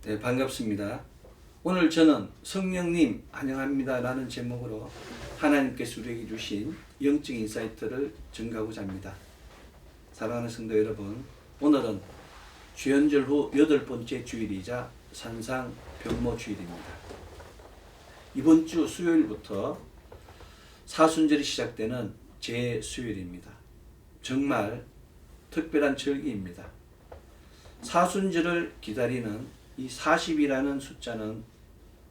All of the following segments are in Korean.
네, 반갑습니다. 오늘 저는 성령님 환영합니다 라는 제목으로 하나님께서 우리에게 주신 영적 인사이트를 전가하고자 합니다. 사랑하는 성도 여러분, 오늘은 주연절 후 8번째 주일이자 산상 변모 주일입니다. 이번 주 수요일부터 사순절이 시작되는 제수요일입니다. 정말 특별한 절기입니다. 사순절을 기다리는 이 40이라는 숫자는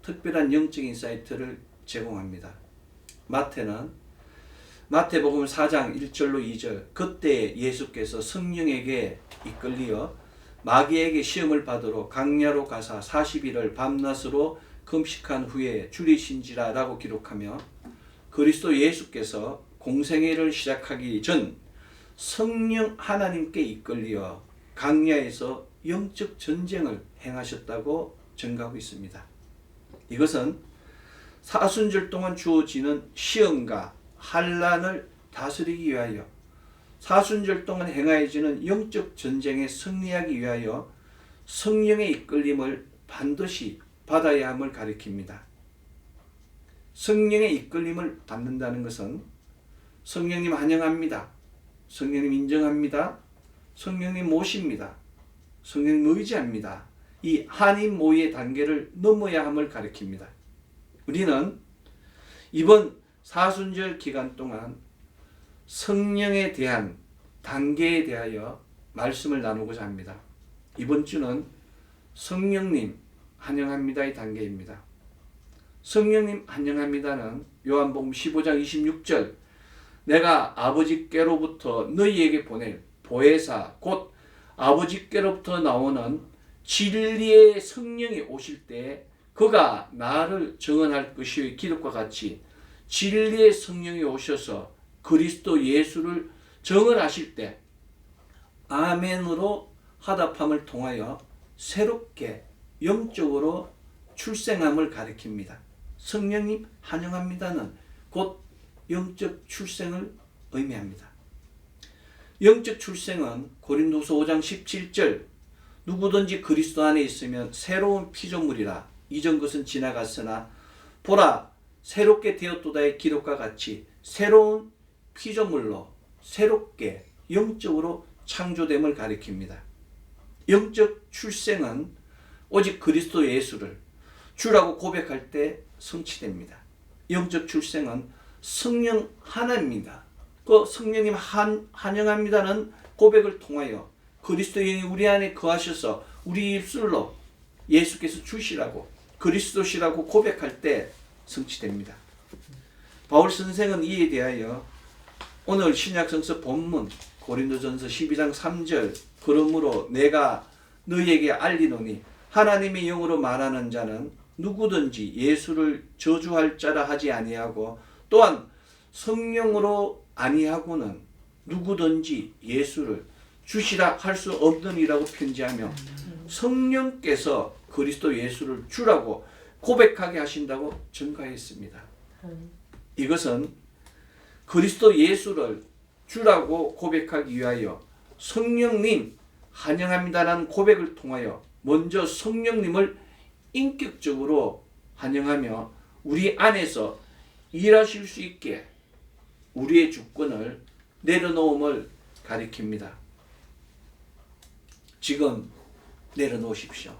특별한 영적 인사이트를 제공합니다. 마태복음 4장 1절로 2절, 그때 예수께서 성령에게 이끌리어 마귀에게 시험을 받으러 강야로 가사 40일을 밤낮으로 금식한 후에 줄이신지라 라고 기록하며, 그리스도 예수께서 공생애를 시작하기 전 성령 하나님께 이끌리어 강야에서 영적 전쟁을 행하셨다고 전가하고 있습니다. 이것은 사순절 동안 주어지는 시험과 환난을 다스리기 위하여, 사순절 동안 행하여지는 영적 전쟁에 승리하기 위하여 성령의 이끌림을 반드시 받아야 함을 가리킵니다. 성령의 이끌림을 받는다는 것은 성령님 환영합니다, 성령님 인정합니다, 성령님 모십니다, 성령님 의지합니다, 이 한인 모의의 단계를 넘어야 함을 가리킵니다. 우리는 이번 사순절 기간 동안 성령에 대한 단계에 대하여 말씀을 나누고자 합니다. 이번 주는 성령님 환영합니다의 단계입니다. 성령님 환영합니다는 요한복음 15장 26절, 내가 아버지께로부터 너희에게 보낼 보혜사 곧 아버지께로부터 나오는 진리의 성령이 오실 때 그가 나를 증언할 것이요, 기록과 같이 진리의 성령이 오셔서 그리스도 예수를 증언하실 때 아멘으로 화답함을 통하여 새롭게 영적으로 출생함을 가리킵니다. 성령님 환영합니다는 곧 영적 출생을 의미합니다. 영적 출생은 고린도서 5장 17절, 누구든지 그리스도 안에 있으면 새로운 피조물이라, 이전 것은 지나갔으나 보라 새롭게 되었도다의 기록과 같이 새로운 피조물로 새롭게 영적으로 창조됨을 가리킵니다. 영적 출생은 오직 그리스도 예수를 주라고 고백할 때 성취됩니다. 영적 출생은 성령 하나입니다. 그 성령님 환영합니다는 고백을 통하여 그리스도의 영이 우리 안에 거하셔서 우리 입술로 예수께서 주시라고 그리스도시라고 고백할 때 성취됩니다. 바울 선생은 이에 대하여 오늘 신약성서 본문 고린도전서 12장 3절, 그러므로 내가 너희에게 알리노니 하나님의 영으로 말하는 자는 누구든지 예수를 저주할 자라 하지 아니하고 또한 성령으로 아니하고는 누구든지 예수를 주시라 할 수 없느니라고 편지하며, 성령께서 그리스도 예수를 주라고 고백하게 하신다고 전가했습니다. 이것은 그리스도 예수를 주라고 고백하기 위하여 성령님 환영합니다라는 고백을 통하여 먼저 성령님을 인격적으로 환영하며 우리 안에서 일하실 수 있게 우리의 주권을 내려놓음을 가리킵니다. 지금 내려놓으십시오.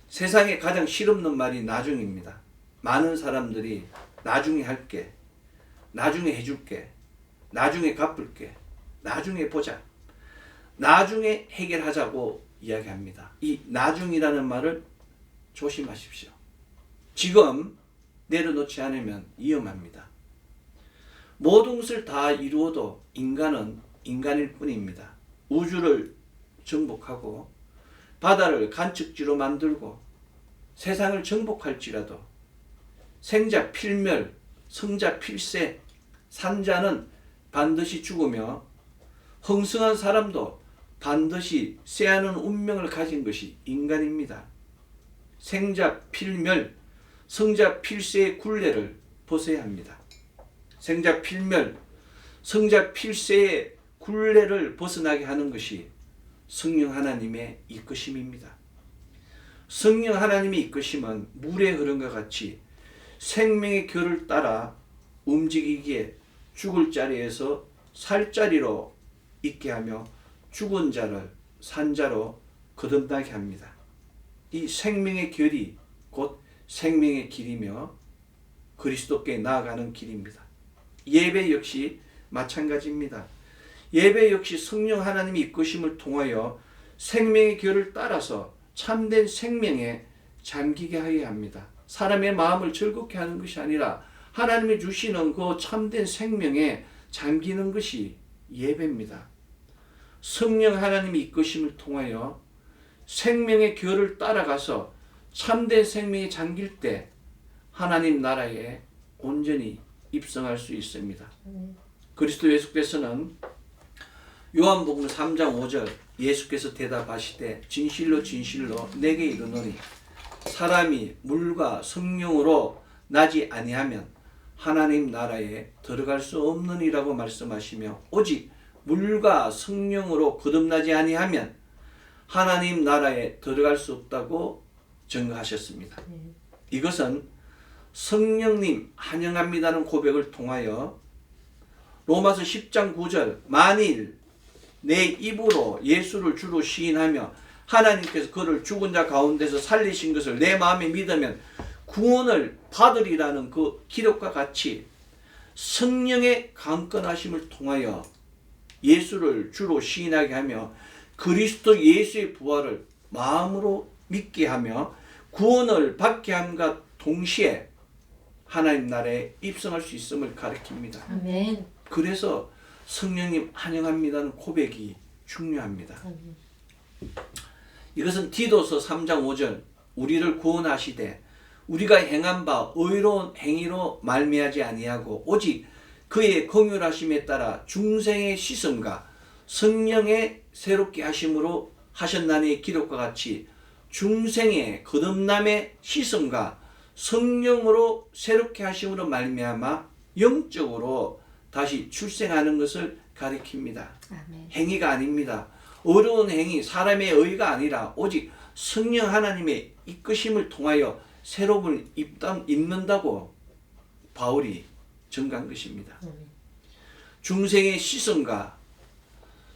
세상에 가장 실없는 말이 나중입니다. 많은 사람들이 나중에 할게, 나중에 해줄게, 나중에 갚을게, 나중에 보자, 나중에 해결하자고 이야기합니다. 이 나중이라는 말을 조심하십시오. 지금 내려놓지 않으면 위험합니다. 모든 것을 다 이루어도 인간은 인간일 뿐입니다. 우주를 정복하고 바다를 간척지로 만들고 세상을 정복할지라도 생자 필멸, 성자 필세, 산자는 반드시 죽으며 흥성한 사람도 반드시 쇠하는 운명을 가진 것이 인간입니다. 생자 필멸, 성자 필세의 굴레를 벗어야 합니다. 생자 필멸, 성자 필세의 굴레를 벗어나게 하는 것이 성령 하나님의 이끄심입니다. 성령 하나님의 이끄심은 물의 흐름과 같이 생명의 결을 따라 움직이기에 죽을 자리에서 살 자리로 있게 하며 죽은 자를 산 자로 거듭나게 합니다. 이 생명의 결이 곧 생명의 길이며 그리스도께 나아가는 길입니다. 예배 역시 마찬가지입니다. 예배 역시 성령 하나님의 이끄심을 통하여 생명의 결을 따라서 참된 생명에 잠기게 하여야 합니다. 사람의 마음을 즐겁게 하는 것이 아니라 하나님이 주시는 그 참된 생명에 잠기는 것이 예배입니다. 성령 하나님의 이끄심을 통하여 생명의 결을 따라가서 참된 생명에 잠길 때 하나님 나라에 온전히 입성할 수 있습니다. 그리스도 예수께서는 요한복음 3장 5절 예수께서 대답하시되 진실로 진실로 내게 이르노니 사람이 물과 성령으로 나지 아니하면 하나님 나라에 들어갈 수 없느니라고 말씀하시며 오직 물과 성령으로 거듭나지 아니하면 하나님 나라에 들어갈 수 없다고 증거하셨습니다. 이것은 성령님 환영합니다는 고백을 통하여 로마서 10장 9절 만일 내 입으로 예수를 주로 시인하며 하나님께서 그를 죽은 자 가운데서 살리신 것을 내 마음에 믿으면 구원을 받으리라는 그 기록과 같이 성령의 강건하심을 통하여 예수를 주로 시인하게 하며 그리스도 예수의 부활을 마음으로 믿게 하며 구원을 받게 함과 동시에 하나님 나라에 입성할 수 있음을 가리킵니다. 아멘. 그래서 성령님 환영합니다는 고백이 중요합니다. 아멘. 이것은 디도서 3장 5절 우리를 구원하시되 우리가 행한 바 의로운 행위로 말미하지 아니하고 오직 그의 긍휼하심에 따라 중생의 씻음과 성령의 새롭게 하심으로 하셨나니 기록과 같이 중생의 거듭남의 씻음과 성령으로 새롭게 하심으로 말미암아 영적으로 다시 출생하는 것을 가리킵니다. 아멘. 행위가 아닙니다. 어려운 행위, 사람의 의가 아니라 오직 성령 하나님의 이끄심을 통하여 새로움을 입는다고 바울이 증거한 것입니다. 중생의 시선과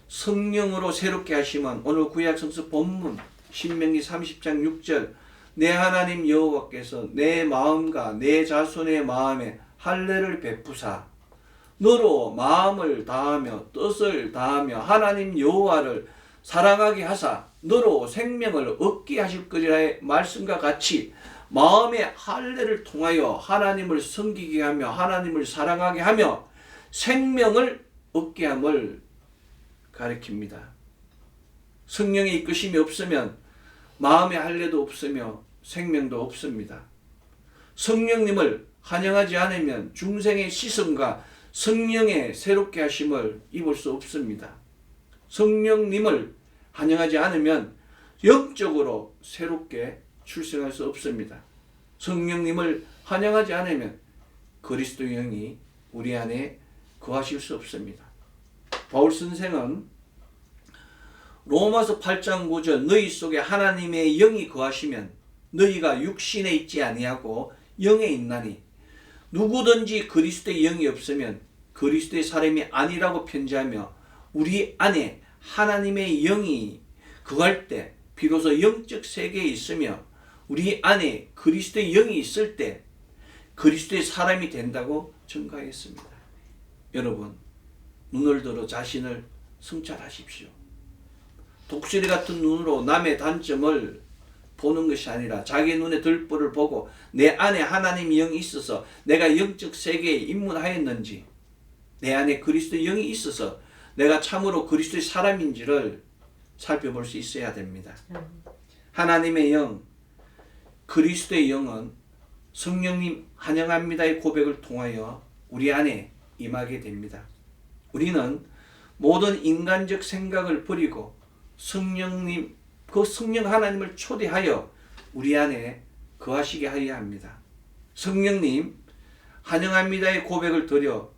성령으로 새롭게 하심은 오늘 구약 성서 본문 신명기 30장 6절 내 하나님 여호와께서 내 마음과 내 자손의 마음에 할례를 베푸사 너로 마음을 다하며 뜻을 다하며 하나님 여호와를 사랑하게 하사 너로 생명을 얻게 하실 것이라의 말씀과 같이 마음의 할례를 통하여 하나님을 섬기게 하며 하나님을 사랑하게 하며 생명을 얻게 함을 가리킵니다. 성령의 이끄심이 없으면 마음의 할례도 없으며 생명도 없습니다. 성령님을 환영하지 않으면 중생의 씻음과 성령의 새롭게 하심을 입을 수 없습니다. 성령님을 환영하지 않으면 영적으로 새롭게 출생할 수 없습니다. 성령님을 환영하지 않으면 그리스도 영이 우리 안에 거하실 수 없습니다. 바울 선생은 로마서 8장 9절 너희 속에 하나님의 영이 거하시면 너희가 육신에 있지 아니하고 영에 있나니 누구든지 그리스도의 영이 없으면 그리스도의 사람이 아니라고 편지하며 우리 안에 하나님의 영이 거할 때 비로소 영적 세계에 있으며 우리 안에 그리스도의 영이 있을 때 그리스도의 사람이 된다고 증거했습니다. 여러분 눈을 들어 자신을 성찰하십시오. 독수리 같은 눈으로 남의 단점을 보는 것이 아니라 자기 눈에 들보를 보고 내 안에 하나님의 영이 있어서 내가 영적 세계에 입문하였는지 내 안에 그리스도의 영이 있어서 내가 참으로 그리스도의 사람인지를 살펴볼 수 있어야 됩니다. 하나님의 영, 그리스도의 영은 성령님 환영합니다의 고백을 통하여 우리 안에 임하게 됩니다. 우리는 모든 인간적 생각을 버리고 성령님, 그 성령 하나님을 초대하여 우리 안에 거하시게 하여야 합니다. 성령님 환영합니다의 고백을 드려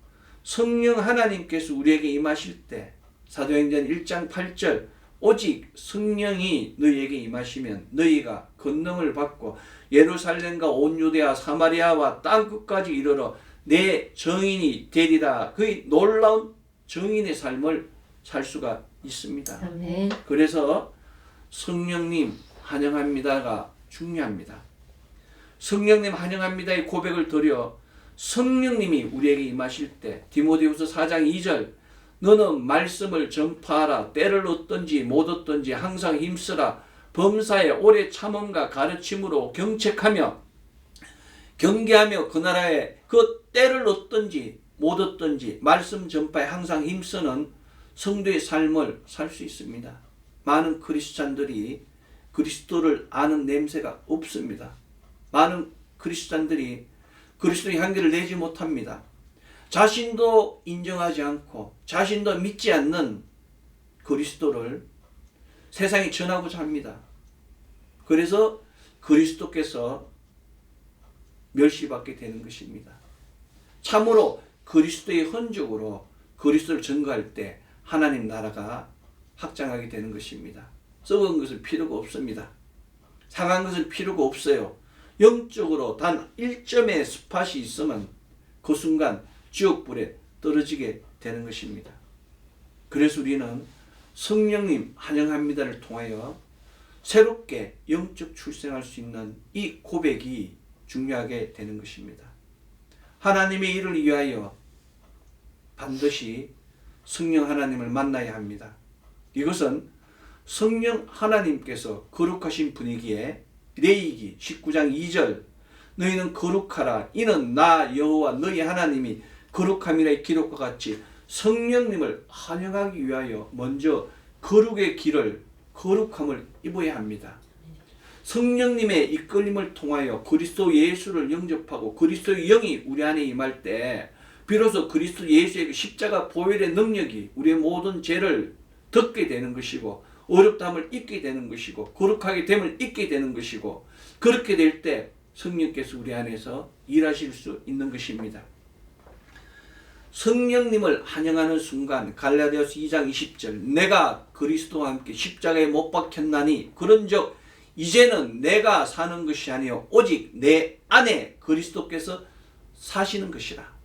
성령 하나님께서 우리에게 임하실 때 사도행전 1장 8절 오직 성령이 너희에게 임하시면 너희가 권능을 받고 예루살렘과 온 유대아 사마리아와 땅끝까지 이르러 내 증인이 되리라. 그 놀라운 증인의 삶을 살 수가 있습니다. 아멘. 그래서 성령님 환영합니다가 중요합니다. 성령님 환영합니다의 고백을 드려 성령님이 우리에게 임하실 때 디모데후서 4장 2절 너는 말씀을 전파하라. 때를 얻든지 못 얻든지 항상 힘쓰라. 범사에 오래 참음과 가르침으로 경책하며 경계하며 그 나라에 그 때를 얻든지 못 얻든지 말씀 전파에 항상 힘쓰는 성도의 삶을 살 수 있습니다. 많은 크리스찬들이 그리스도를 아는 냄새가 없습니다. 많은 크리스찬들이 그리스도의 향기를 내지 못합니다. 자신도 인정하지 않고 자신도 믿지 않는 그리스도를 세상에 전하고자 합니다. 그래서 그리스도께서 멸시받게 되는 것입니다. 참으로 그리스도의 흔적으로 그리스도를 증거할 때 하나님 나라가 확장하게 되는 것입니다. 썩은 것은 필요가 없습니다. 상한 것은 필요가 없어요. 영적으로 단 1점의 스팟이 있으면 그 순간 지옥불에 떨어지게 되는 것입니다. 그래서 우리는 성령님 환영합니다를 통하여 새롭게 영적 출생할 수 있는 이 고백이 중요하게 되는 것입니다. 하나님의 일을 위하여 반드시 성령 하나님을 만나야 합니다. 이것은 성령 하나님께서 거룩하신 분위기에 레위기 19장 2절 너희는 거룩하라 이는 나 여호와 너희 하나님이 거룩함이라 기록과 같이 성령님을 환영하기 위하여 먼저 거룩의 길을 거룩함을 입어야 합니다. 성령님의 이끌림을 통하여 그리스도 예수를 영접하고 그리스도의 영이 우리 안에 임할 때 비로소 그리스도 예수의 십자가 보혈의 능력이 우리의 모든 죄를 덮게 되는 것이고 어렵다함을 잊게 되는 것이고 거룩하게 됨을 잊게 되는 것이고 그렇게 될 때 성령께서 우리 안에서 일하실 수 있는 것입니다. 성령님을 환영하는 순간 갈라디아서 2장 20절 내가 그리스도와 함께 십자가에 못 박혔나니 그런즉 이제는 내가 사는 것이 아니요 오직 내 안에 그리스도께서 사시는 것이라.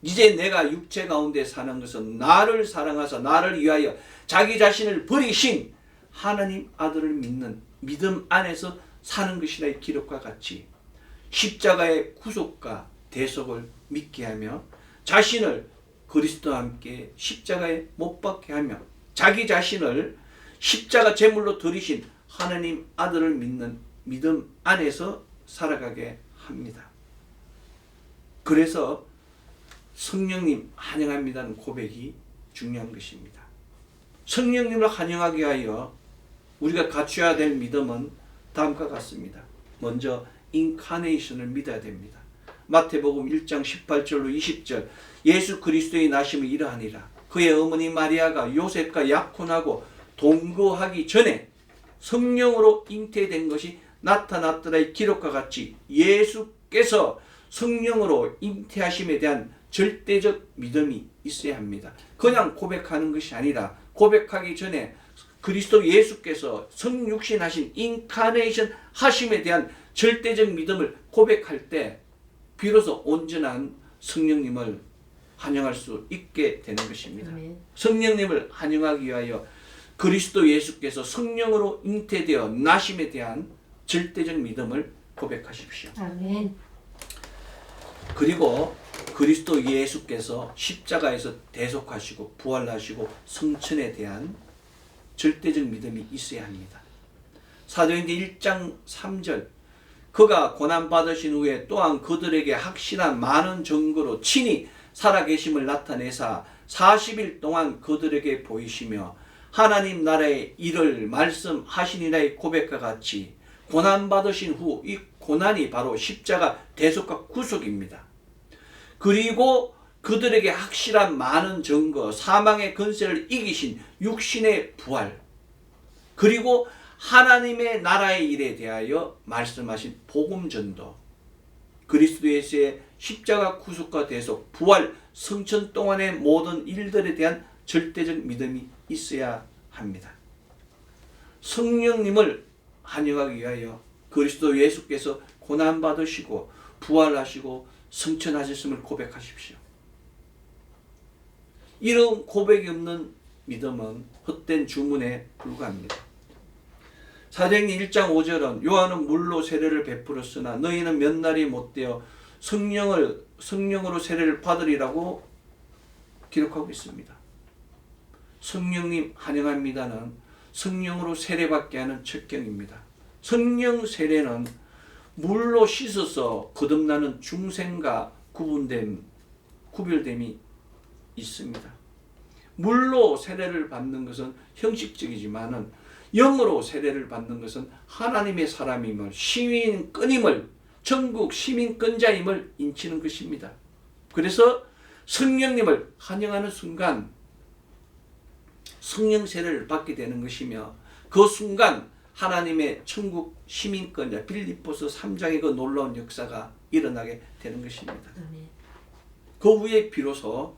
이제 내가 육체 가운데 사는 것은 나를 사랑하사 나를 위하여 자기 자신을 버리신 하나님 아들을 믿는 믿음 안에서 사는 것이라. 의 기록과 같이 십자가의 구속과 대속을 믿게 하며 자신을 그리스도와 함께 십자가에 못 박게 하며 자기 자신을 십자가 제물로 드리신 하나님 아들을 믿는 믿음 안에서 살아가게 합니다. 그래서 성령님 환영합니다는 고백이 중요한 것입니다. 성령님을 환영하기 위하여 우리가 갖춰야 될 믿음은 다음과 같습니다. 먼저 인카네이션을 믿어야 됩니다. 마태복음 1장 18절로 20절 예수 그리스도의 나심을 이러하니라. 그의 어머니 마리아가 요셉과 약혼하고 동거하기 전에 성령으로 잉태된 것이 나타났더라의 기록과 같이 예수께서 성령으로 잉태하심에 대한 절대적 믿음이 있어야 합니다. 그냥 고백하는 것이 아니라 고백하기 전에 그리스도 예수께서 성육신하신 인카네이션 하심에 대한 절대적 믿음을 고백할 때 비로소 온전한 성령님을 환영할 수 있게 되는 것입니다. 아멘. 성령님을 환영하기 위하여 그리스도 예수께서 성령으로 잉태되어 나심에 대한 절대적 믿음을 고백하십시오. 아멘. 그리고 그리스도 예수께서 십자가에서 대속하시고 부활하시고 성천에 대한 절대적 믿음이 있어야 합니다. 사도행전 1장 3절 그가 고난받으신 후에 또한 그들에게 확실한 많은 증거로 친히 살아계심을 나타내사 40일 동안 그들에게 보이시며 하나님 나라의 일을 말씀하시니라의 고백과 같이 고난받으신 후 이 고난이 바로 십자가 대속과 구속입니다. 그리고 그들에게 확실한 많은 증거, 사망의 권세를 이기신 육신의 부활, 그리고 하나님의 나라의 일에 대하여 말씀하신 복음 전도, 그리스도 예수의 십자가 구속과 대속, 부활, 성천 동안의 모든 일들에 대한 절대적 믿음이 있어야 합니다. 성령님을 환영하기 위하여 그리스도 예수께서 고난받으시고 부활하시고 승천하셨음을 고백하십시오. 이런 고백이 없는 믿음은 헛된 주문에 불과합니다. 사도행전 1장 5절은 요한은 물로 세례를 베풀었으나 너희는 몇 날이 못되어 성령으로 세례를 받으리라고 기록하고 있습니다. 성령님 환영합니다는 성령으로 세례받게 하는 척경입니다. 성령 세례는 물로 씻어서 거듭나는 중생과 구별됨이 있습니다. 물로 세례를 받는 것은 형식적이지만은 영으로 세례를 받는 것은 하나님의 사람임을, 시민권임을, 전국 시민권자임을 인치는 것입니다. 그래서 성령님을 환영하는 순간 성령 세례를 받게 되는 것이며, 그 순간 하나님의 천국 시민권자 빌립보서 3장의 그 놀라운 역사가 일어나게 되는 것입니다. 그 후에 비로소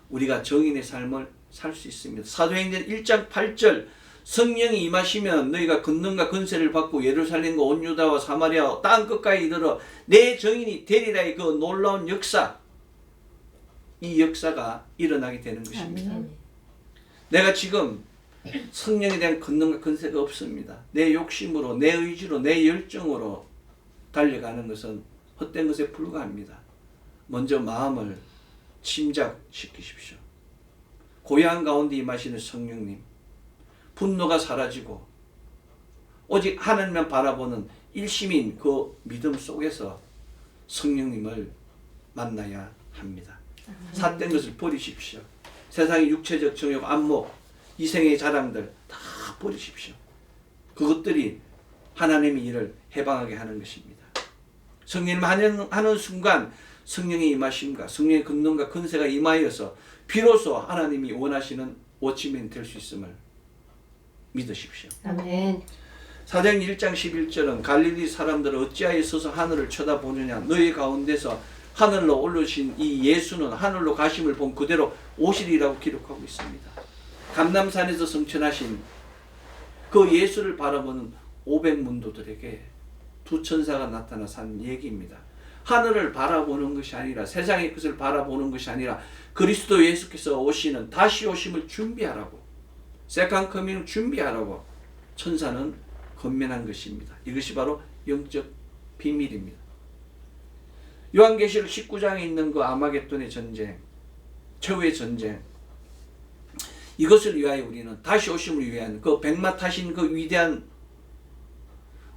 우리가 정인의 삶을 살 수 있습니다. 사도행전 1장 8절 성령이 임하시면 너희가 권능과 권세를 받고 예루살렘과 온 유다와 사마리아 땅 끝까지 이르러 내 정인이 되리라의 그 놀라운 역사, 이 역사가 일어나게 되는 것입니다. 내가 지금 성령에 대한 권능과 권세가 없습니다. 내 욕심으로, 내 의지로, 내 열정으로 달려가는 것은 헛된 것에 불과합니다. 먼저 마음을 침작시키십시오. 고향 가운데 임하시는 성령님, 분노가 사라지고 오직 하나님만 바라보는 일심인 그 믿음 속에서 성령님을 만나야 합니다. 삿된 것을 버리십시오. 세상의 육체적 정욕, 안목, 이생의 자랑들 다 버리십시오. 그것들이 하나님의 일을 해방하게 하는 것입니다. 성령님 하는 순간 성령의 임하심과 성령의 권능과 권세가 임하여서 비로소 하나님이 원하시는 워치맨이 될 수 있음을 믿으십시오. 아멘. 사도행전 1장 11절은 갈릴리 사람들은 어찌하여 서서 하늘을 쳐다보느냐, 너희 가운데서 하늘로 올르신 이 예수는 하늘로 가심을 본 그대로 오시리라고 기록하고 있습니다. 감람산에서 성천하신 그 예수를 바라보는 500문도들에게 두 천사가 나타나서 한 얘기입니다. 하늘을 바라보는 것이 아니라, 세상의 것을 바라보는 것이 아니라 그리스도 예수께서 오시는 다시 오심을 준비하라고, 세컨 커밍을 준비하라고 천사는 권면한 것입니다. 이것이 바로 영적 비밀입니다. 요한계시록 19장에 있는 그 아마겟돈의 전쟁, 최후의 전쟁, 이것을 위하여 우리는 다시 오심을 위한 그 백마 타신 그 위대한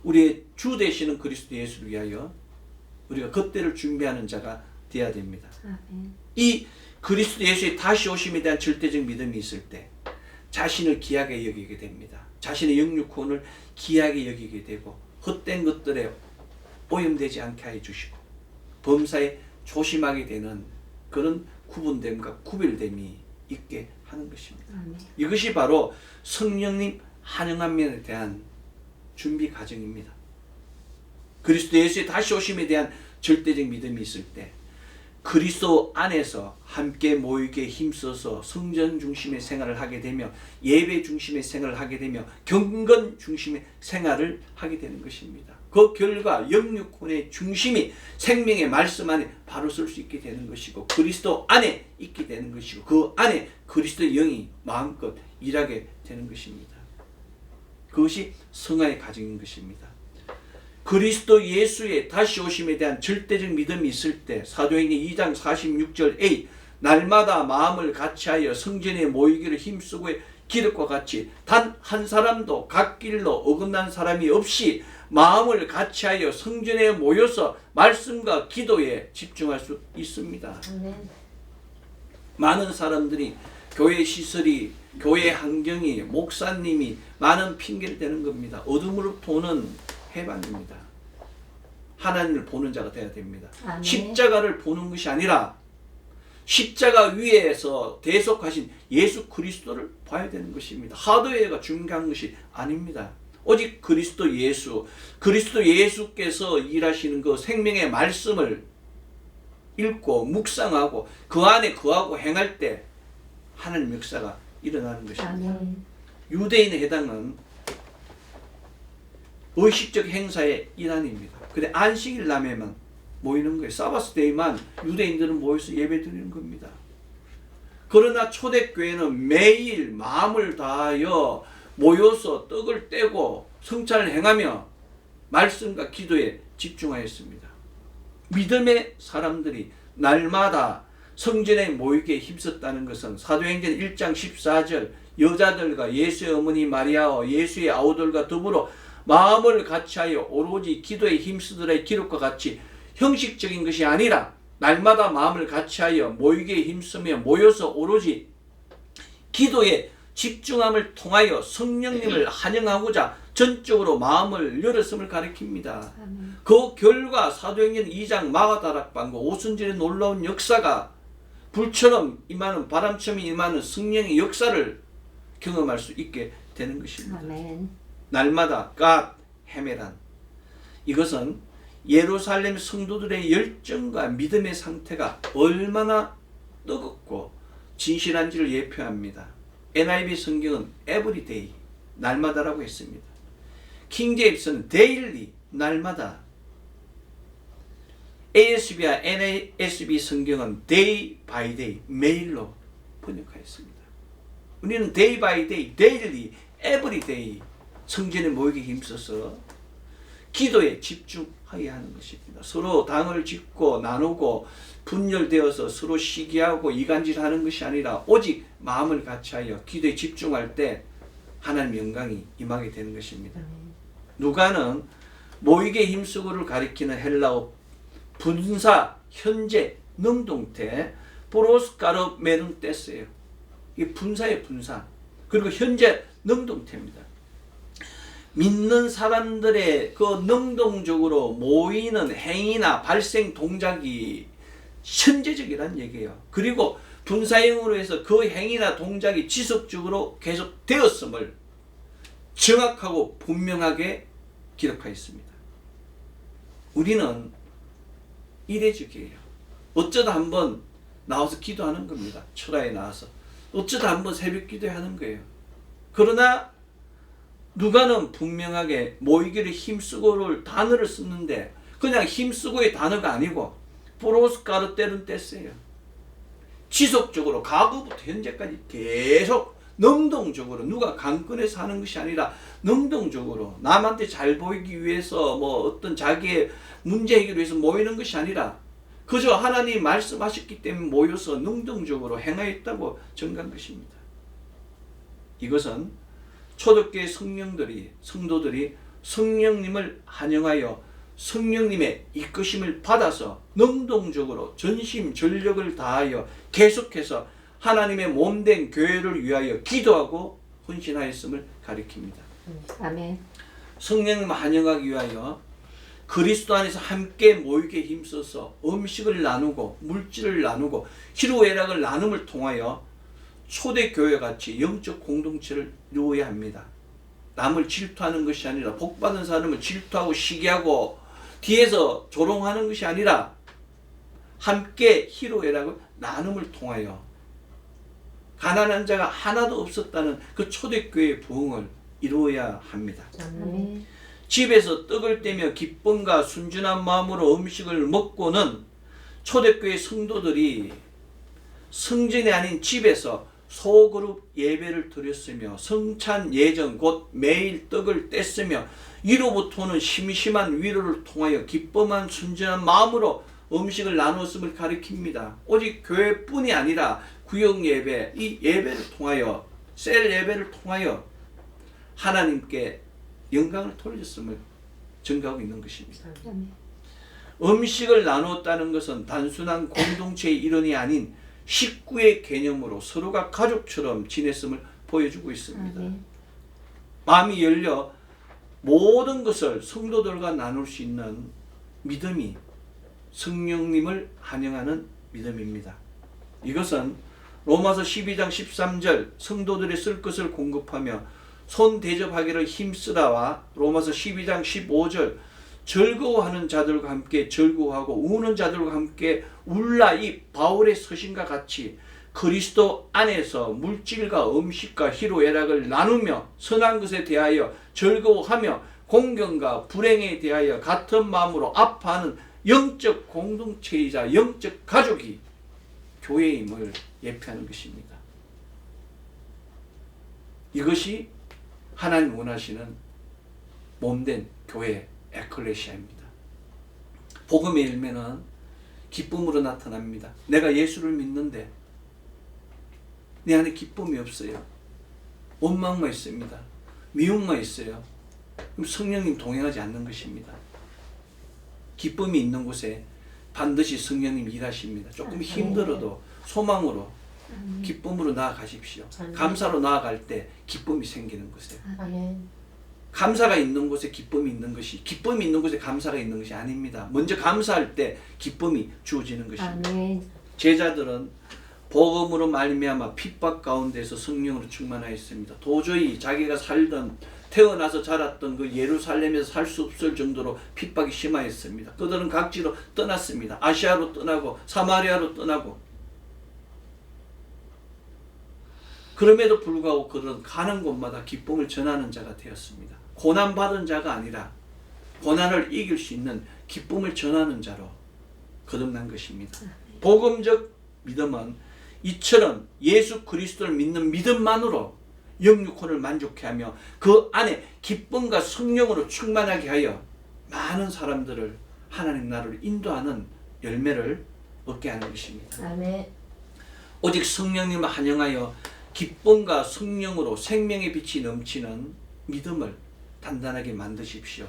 우리의 주 되시는 그리스도 예수를 위하여 우리가 그때를 준비하는 자가 되어야 됩니다. 이 그리스도 예수의 다시 오심에 대한 절대적 믿음이 있을 때 자신을 귀하게 여기게 됩니다. 자신의 영육혼을 귀하게 여기게 되고 헛된 것들에 오염되지 않게 하여 주시고 범사에 조심하게 되는 그런 구분됨과 구별됨이 있게 하는 것입니다. 이것이 바로 성령님 환영함에 대한 준비 과정입니다. 그리스도 예수의 다시 오심에 대한 절대적 믿음이 있을 때 그리스도 안에서 함께 모이게 힘써서 성전 중심의 생활을 하게 되며 예배 중심의 생활을 하게 되며 경건 중심의 생활을 하게 되는 것입니다. 그 결과 영육혼의 중심이 생명의 말씀 안에 바로 설 수 있게 되는 것이고 그리스도 안에 있게 되는 것이고 그 안에 그리스도의 영이 마음껏 일하게 되는 것입니다. 그것이 성화의 과정인 것입니다. 그리스도 예수의 다시 오심에 대한 절대적 믿음이 있을 때 사도행전 2장 46절 A 날마다 마음을 같이하여 성전에 모이기를 힘쓰고의 기록과 같이 단 한 사람도 각 길로 어긋난 사람이 없이 마음을 같이하여 성전에 모여서 말씀과 기도에 집중할 수 있습니다. 많은 사람들이 교회 시설이, 교회 환경이, 목사님이 많은 핑계를 대는 겁니다. 어둠으로부터 오는 해방입니다. 하나님을 보는 자가 되어야 됩니다. 아멘. 십자가를 보는 것이 아니라 십자가 위에서 대속하신 예수 그리스도를 봐야 되는 것입니다. 하드웨어가 중요한 것이 아닙니다. 오직 그리스도 예수께서 일하시는 그 생명의 말씀을 읽고 묵상하고 그 안에 거하고 행할 때 하나님 역사가 일어나는 것입니다. 아멘. 유대인의 해당은 의식적 행사의 일환입니다. 근데 안식일 남에만 모이는 거예요. 사바스 데이만 유대인들은 모여서 예배 드리는 겁니다. 그러나 초대교회는 매일 마음을 다하여 모여서 떡을 떼고 성찬을 행하며 말씀과 기도에 집중하였습니다. 믿음의 사람들이 날마다 성전에 모이게 힘썼다는 것은 사도행전 1장 14절 여자들과 예수의 어머니 마리아와 예수의 아우들과 더불어 마음을 같이하여 오로지 기도에 힘쓰더라의 기록과 같이 형식적인 것이 아니라 날마다 마음을 같이하여 모이게 힘쓰며 모여서 오로지 기도에 집중함을 통하여 성령님을 환영하고자 전적으로 마음을 열었음을 가리킵니다. 그 결과 사도행전 2장 마가다락방과 오순절의 놀라운 역사가 불처럼 임하는 바람처럼 임하는 성령의 역사를 경험할 수 있게 되는 것입니다. 아멘. 날마다 God 헤메란 이것은 예루살렘 성도들의 열정과 믿음의 상태가 얼마나 뜨겁고 진실한지를 예표합니다. NIV 성경은 everyday 날마다라고 했습니다. 킹제임스는 daily 날마다, ASB와 NASB 성경은 day by day 매일로 번역하였습니다. 우리는 day by day, daily, everyday 성전에 모이기 힘써서 기도에 집중하여야 하는 것입니다. 서로 당을 짓고 나누고 분열되어서 서로 시기하고 이간질하는 것이 아니라 오직 마음을 같이하여 기도에 집중할 때 하나님의 영광이 임하게 되는 것입니다. 누가는 모이게 힘쓰고를 가리키는 헬라어 분사, 현재, 능동태, 보로스카르 메눈테스예요. 이게 분사의 분사. 그리고 현재 능동태입니다. 믿는 사람들의 그 능동적으로 모이는 행위나 발생 동작이 현재적이라는 얘기예요. 그리고 분사형으로 해서 그 행위나 동작이 지속적으로 계속 되었음을 정확하고 분명하게 기록하였습니다. 우리는 이례적이에요. 어쩌다 한번 나와서 기도하는 겁니다. 철야에 나와서. 어쩌다 한번 새벽 기도하는 거예요. 그러나 누가는 분명하게 모이기를 힘쓰고를 단어를 쓰는데 그냥 힘쓰고의 단어가 아니고 보로스카르 떼스예요. 지속적으로 과거부터 현재까지 계속 능동적으로 누가 강권해서 하는 것이 아니라 능동적으로 남한테 잘 보이기 위해서 뭐 어떤 자기의 문제 해결을 위해서 모이는 것이 아니라 그저 하나님이 말씀하셨기 때문에 모여서 능동적으로 행하였다고 증거한 것입니다. 이것은 초대교회 성도들이 성령님을 환영하여 성령님의 이끄심을 받아서 능동적으로 전심전력을 다하여 계속해서 하나님의 몸된 교회를 위하여 기도하고 헌신하였음을 가리킵니다. 아멘. 성령님을 환영하기 위하여 그리스도 안에서 함께 모이게 힘써서 음식을 나누고 물질을 나누고 희로애락을 나눔을 통하여 초대교회같이 영적 공동체를 이루어야 합니다. 남을 질투하는 것이 아니라 복받은 사람을 질투하고 시기하고 뒤에서 조롱하는 것이 아니라 함께 희로애락을 나눔을 통하여 가난한 자가 하나도 없었다는 그 초대교회의 부흥을 이루어야 합니다. 아멘. 집에서 떡을 떼며 기쁨과 순전한 마음으로 음식을 먹고는 초대교회 성도들이 성전이 아닌 집에서 소그룹 예배를 드렸으며 성찬 예정 곧 매일 떡을 뗐으며 이로부터는 심심한 위로를 통하여 기쁨한 순전한 마음으로 음식을 나누었음을 가리킵니다. 오직 교회뿐이 아니라 구역 예배, 이 예배를 통하여 셀 예배를 통하여 하나님께 영광을 돌렸음을 증거하고 있는 것입니다. 아멘. 음식을 나누었다는 것은 단순한 공동체의 일원이 아닌 식구의 개념으로 서로가 가족처럼 지냈음을 보여주고 있습니다. 아멘. 마음이 열려 모든 것을 성도들과 나눌 수 있는 믿음이 성령님을 환영하는 믿음입니다. 이것은 로마서 12장 13절 성도들이 쓸 것을 공급하며 손 대접하기를 힘쓰라와 로마서 12장 15절 즐거워하는 자들과 함께 즐거워하고 우는 자들과 함께 울라 이 바울의 서신과 같이 그리스도 안에서 물질과 음식과 희로애락을 나누며 선한 것에 대하여 즐거워하며 공경과 불행에 대하여 같은 마음으로 아파하는 영적 공동체이자 영적 가족이 교회임을 예표하는 것입니다. 이것이 하나님 원하시는 몸된 교회 에클레시아입니다. 복음의 열매는 기쁨으로 나타납니다. 내가 예수를 믿는데 내 안에 기쁨이 없어요. 원망만 있습니다. 미움만 있어요. 그럼 성령님 동행하지 않는 것입니다. 기쁨이 있는 곳에 반드시 성령님 일하십니다. 조금 힘들어도 소망으로 기쁨으로 나아가십시오. 감사로 나아갈 때 기쁨이 생기는 곳에. 감사가 있는 곳에 기쁨이 있는 것이, 기쁨이 있는 곳에 감사가 있는 것이 아닙니다. 먼저 감사할 때 기쁨이 주어지는 것입니다. 제자들은 복음으로 말미암아 핍박 가운데서 성령으로 충만하였습니다. 도저히 자기가 살던 태어나서 자랐던 그 예루살렘에서 살 수 없을 정도로 핍박이 심하였습니다. 그들은 각지로 떠났습니다. 아시아로 떠나고 사마리아로 떠나고. 그럼에도 불구하고 그들은 가는 곳마다 기쁨을 전하는 자가 되었습니다. 고난받은 자가 아니라 고난을 이길 수 있는 기쁨을 전하는 자로 거듭난 것입니다. 복음적 믿음은 이처럼 예수 그리스도를 믿는 믿음만으로 영육혼을 만족해 하며 그 안에 기쁨과 성령으로 충만하게 하여 많은 사람들을 하나님 나라로 인도하는 열매를 얻게 하는 것입니다. 아멘. 오직 성령님을 환영하여 기쁨과 성령으로 생명의 빛이 넘치는 믿음을 단단하게 만드십시오.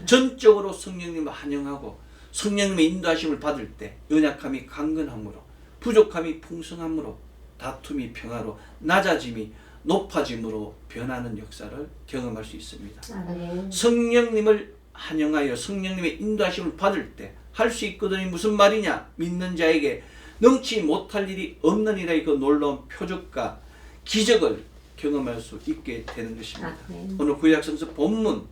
전적으로 성령님을 환영하고 성령님의 인도하심을 받을 때 연약함이 강건함으로, 부족함이 풍성함으로, 다툼이 평화로, 낮아짐이 높아짐으로 변하는 역사를 경험할 수 있습니다. 아멘. 성령님을 환영하여 성령님의 인도하심을 받을 때 할 수 있거든요. 무슨 말이냐? 믿는 자에게 넘치 못할 일이 없느니라. 그 놀라운 표적과 기적을 경험할 수 있게 되는 것입니다. 아멘. 오늘 구약성서 본문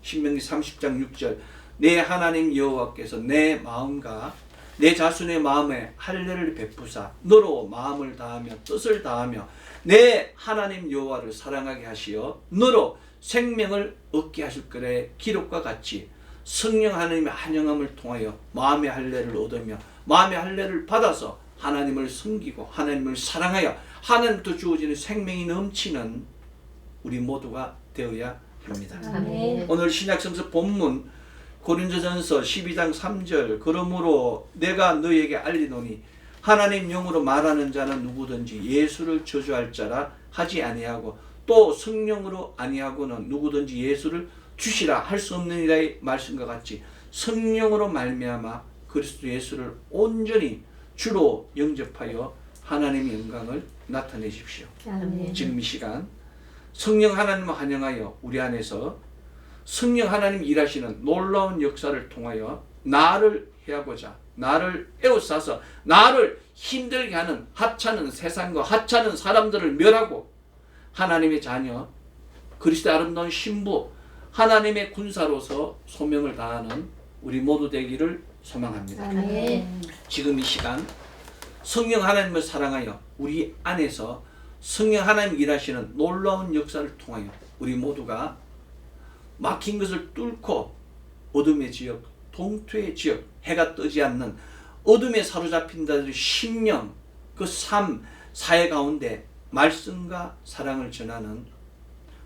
신명기 30장 6절 내 하나님 여호와께서 내 마음과 내 자손의 마음에 할례를 베푸사 너로 마음을 다하며 뜻을 다하며 내 하나님 여호와를 사랑하게 하시어 너로 생명을 얻게 하실 거래. 기록과 같이 성령 하나님의 환영함을 통하여 마음의 할례를 얻으며 마음의 할례를 받아서 하나님을 섬기고 하나님을 사랑하여 하나님부터 주어지는 생명이 넘치는 우리 모두가 되어야 합니다. 아멘. 오늘 신약성서 본문 고린도전서 12장 3절 그러므로 내가 너에게 알리노니 하나님 영으로 말하는 자는 누구든지 예수를 저주할 자라 하지 아니하고 또 성령으로 아니하고는 누구든지 예수를 주시라 할 수 없느니라의 말씀과 같이 성령으로 말미암아 그리스도 예수를 온전히 주로 영접하여 하나님의 영광을 나타내십시오. 아멘. 지금 이 시간 성령 하나님을 환영하여 우리 안에서 성령 하나님 일하시는 놀라운 역사를 통하여 나를 해하고자 나를 에워싸서 나를 힘들게 하는 하찮은 세상과 하찮은 사람들을 멸하고 하나님의 자녀 그리스도의 아름다운 신부 하나님의 군사로서 소명을 다하는 우리 모두 되기를 소망합니다. 아멘. 지금 이 시간 성령 하나님을 사랑하여 우리 안에서 성령 하나님 일하시는 놀라운 역사를 통하여 우리 모두가 막힌 것을 뚫고 어둠의 지역, 동투의 지역, 해가 뜨지 않는 어둠에 사로잡힌 자들의 심령, 그 삶, 사회 가운데 말씀과 사랑을 전하는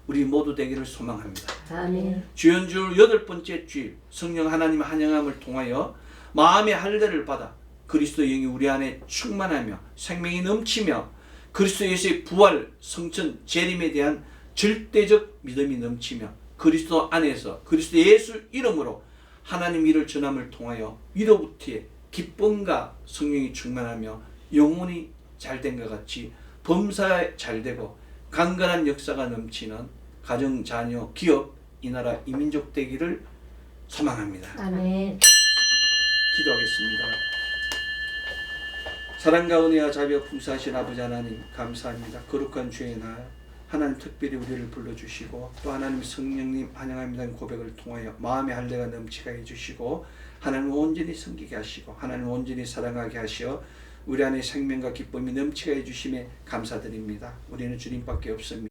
우리 모두 되기를 소망합니다. 아멘. 주연주 8번째 주일 성령 하나님 환영함을 통하여 마음의 할례를 받아 그리스도 영이 우리 안에 충만하며 생명이 넘치며 그리스도 예수의 부활, 성천, 재림에 대한 절대적 믿음이 넘치며 그리스도 안에서 그리스도 예수 이름으로 하나님 일을 전함을 통하여 위로부터의 기쁨과 성령이 충만하며 영혼이 잘된 것 같이 범사에 잘되고 강건한 역사가 넘치는 가정, 자녀, 기업, 이 나라, 이 민족 되기를 소망합니다. 아멘. 기도하겠습니다. 사랑과 은혜와 자비와 풍성하신 아버지 하나님 감사합니다. 거룩한 주의 날 하나님 특별히 우리를 불러주시고 또 하나님 성령님 환영합니다는 고백을 통하여 마음의 할례가 넘치게 해주시고 하나님 온전히 섬기게 하시고 하나님 온전히 사랑하게 하시어 우리 안에 생명과 기쁨이 넘치게 해주심에 감사드립니다. 우리는 주님밖에 없습니다.